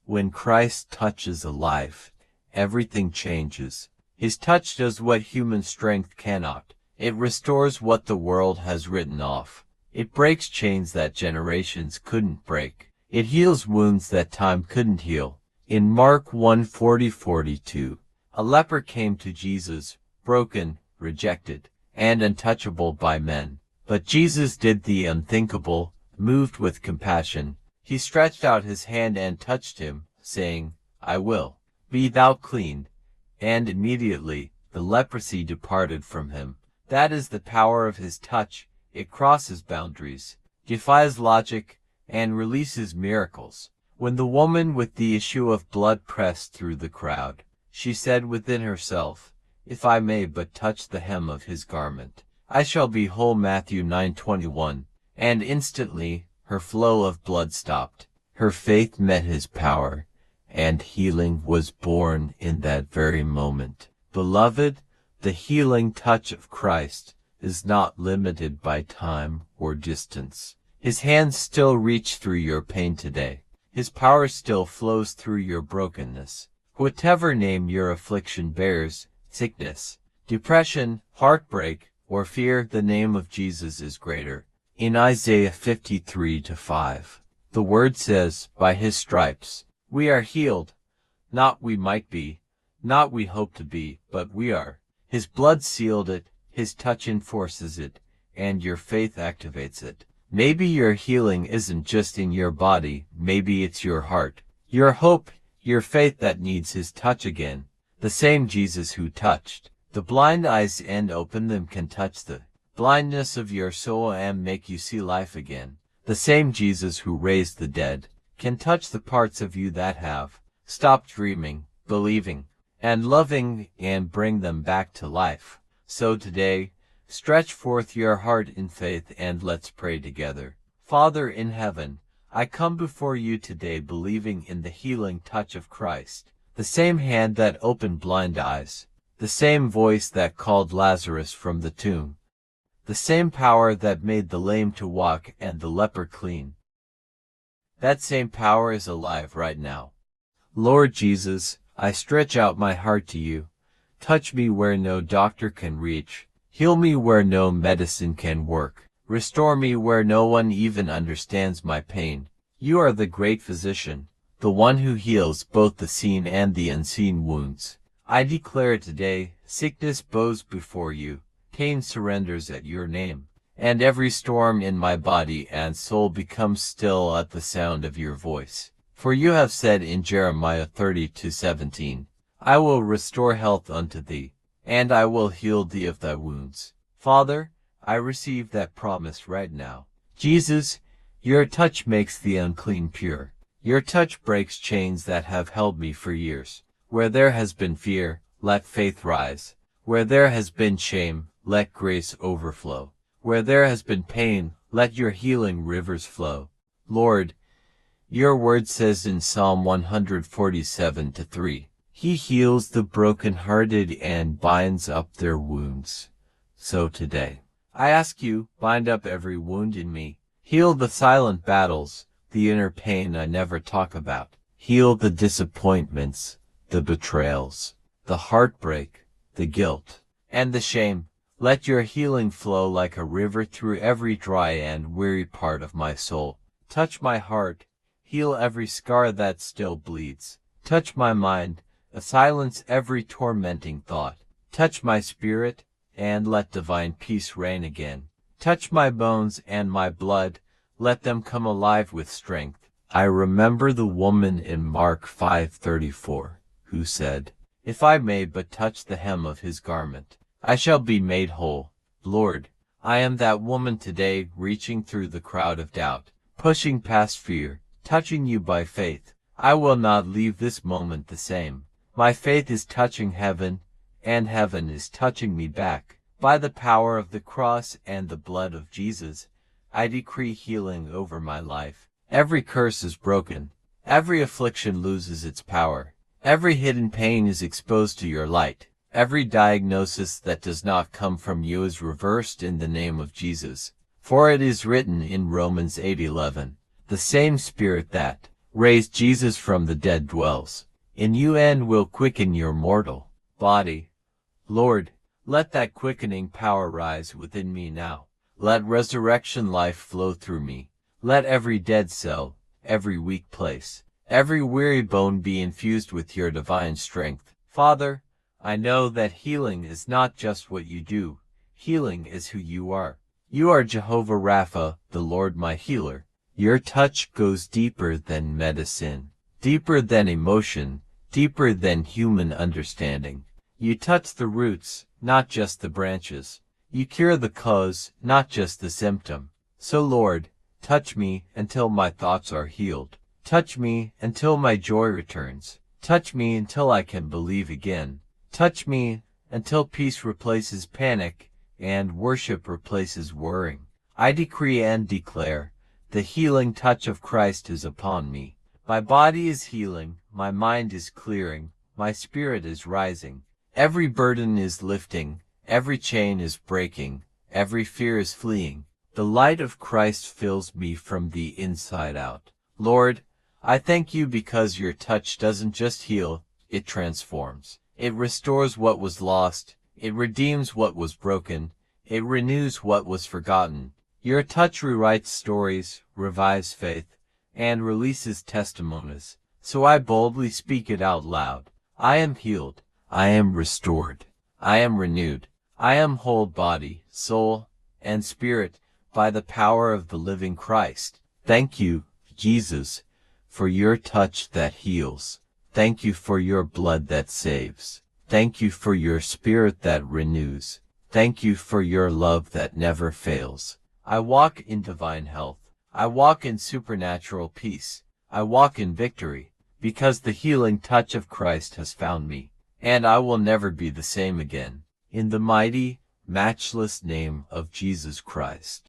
When Christ touches a life, everything changes. His touch does what human strength cannot. It restores what the world has written off. It breaks chains that generations couldn't break. It heals wounds that time couldn't heal. In Mark 1:40-42, a leper came to Jesus, broken, rejected, and untouchable by men. But Jesus did the unthinkable. Moved with compassion, he stretched out his hand and touched him, saying, "I will. Be thou clean." And immediately the leprosy departed from him. That is the power of his touch. It crosses boundaries, defies logic, and releases miracles. When the woman with the issue of blood pressed through the crowd, she said within herself, "If I may but touch the hem of his garment, I shall be whole." Matthew 9:21. And instantly her flow of blood stopped. Her faith met his power, and healing was born in that very moment. Beloved, the healing touch of Christ is not limited by time or distance. His hands still reach through your pain today. His power still flows through your brokenness. Whatever name your affliction bears, sickness, depression, heartbreak, or fear, the name of Jesus is greater. In Isaiah 53:5, the word says, "By his stripes we are healed. Not we might be, not we hope to be, but we are." His blood sealed it, his touch enforces it, and your faith activates it. Maybe your healing isn't just in your body, maybe it's your heart, your hope, your faith that needs his touch again. The same Jesus who touched the blind eyes and opened them can touch the blindness of your soul and make you see life again. The same Jesus who raised the dead can touch the parts of you that have stopped dreaming, believing, and loving, and bring them back to life. So today, stretch forth your heart in faith and let's pray together. Father in heaven, I come before you today believing in the healing touch of Christ, the same hand that opened blind eyes, the same voice that called Lazarus from the tomb, the same power that made the lame to walk and the leper clean. That same power is alive right now. Lord Jesus, I stretch out my heart to you. Touch me where no doctor can reach. Heal me where no medicine can work. Restore me where no one even understands my pain. You are the great physician, the one who heals both the seen and the unseen wounds. I declare today, sickness bows before you. Pain surrenders at your name, and every storm in my body and soul becomes still at the sound of your voice. For you have said in Jeremiah 30:17, I will restore health unto thee, and I will heal thee of thy wounds. Father, I receive that promise right now. Jesus, your touch makes the unclean pure. Your touch breaks chains that have held me for years. Where there has been fear, let faith rise. Where there has been shame, let grace overflow. Where there has been pain, let your healing rivers flow. Lord, your word says in Psalm 147:3, He heals the brokenhearted and binds up their wounds. So today, I ask you, bind up every wound in me. Heal the silent battles, the inner pain I never talk about. Heal the disappointments, the betrayals, the heartbreak, the guilt, and the shame. Let your healing flow like a river through every dry and weary part of my soul. Touch my heart, heal every scar that still bleeds. Touch my mind, silence every tormenting thought. Touch my spirit, and let divine peace reign again. Touch my bones and my blood, let them come alive with strength. I remember the woman in Mark 5:34, who said, If I may but touch the hem of his garment, I shall be made whole. Lord, I am that woman today, reaching through the crowd of doubt, pushing past fear, touching you by faith. I will not leave this moment the same. My faith is touching heaven, and heaven is touching me back. By the power of the cross and the blood of Jesus, I decree healing over my life. Every curse is broken. Every affliction loses its power. Every hidden pain is exposed to your light. Every diagnosis that does not come from you is reversed in the name of Jesus. For it is written in Romans 8:11, the same Spirit that raised Jesus from the dead dwells in you and will quicken your mortal body. Lord, let that quickening power rise within me now. Let resurrection life flow through me. Let every dead cell, every weak place, every weary bone be infused with your divine strength. Father, I know that healing is not just what you do. Healing is who you are. You are Jehovah Rapha, the Lord my healer. Your touch goes deeper than medicine, deeper than emotion, deeper than human understanding. You touch the roots, not just the branches. You cure the cause, not just the symptom. So Lord, touch me until my thoughts are healed. Touch me until my joy returns. Touch me until I can believe again. Touch me until peace replaces panic and worship replaces worrying. I decree and declare, the healing touch of Christ is upon me. My body is healing, my mind is clearing, my spirit is rising. Every burden is lifting, every chain is breaking, every fear is fleeing. The light of Christ fills me from the inside out. Lord, I thank you because your touch doesn't just heal, it transforms. It restores what was lost, it redeems what was broken, it renews what was forgotten. Your touch rewrites stories, revives faith, and releases testimonies. So I boldly speak it out loud. I am healed. I am restored. I am renewed. I am whole body, soul, and spirit by the power of the living Christ. Thank you, Jesus, for your touch that heals. Thank you for your blood that saves. Thank you for your spirit that renews. Thank you for your love that never fails. I walk in divine health. I walk in supernatural peace. I walk in victory, because the healing touch of Christ has found me, and I will never be the same again. In the mighty, matchless name of Jesus Christ.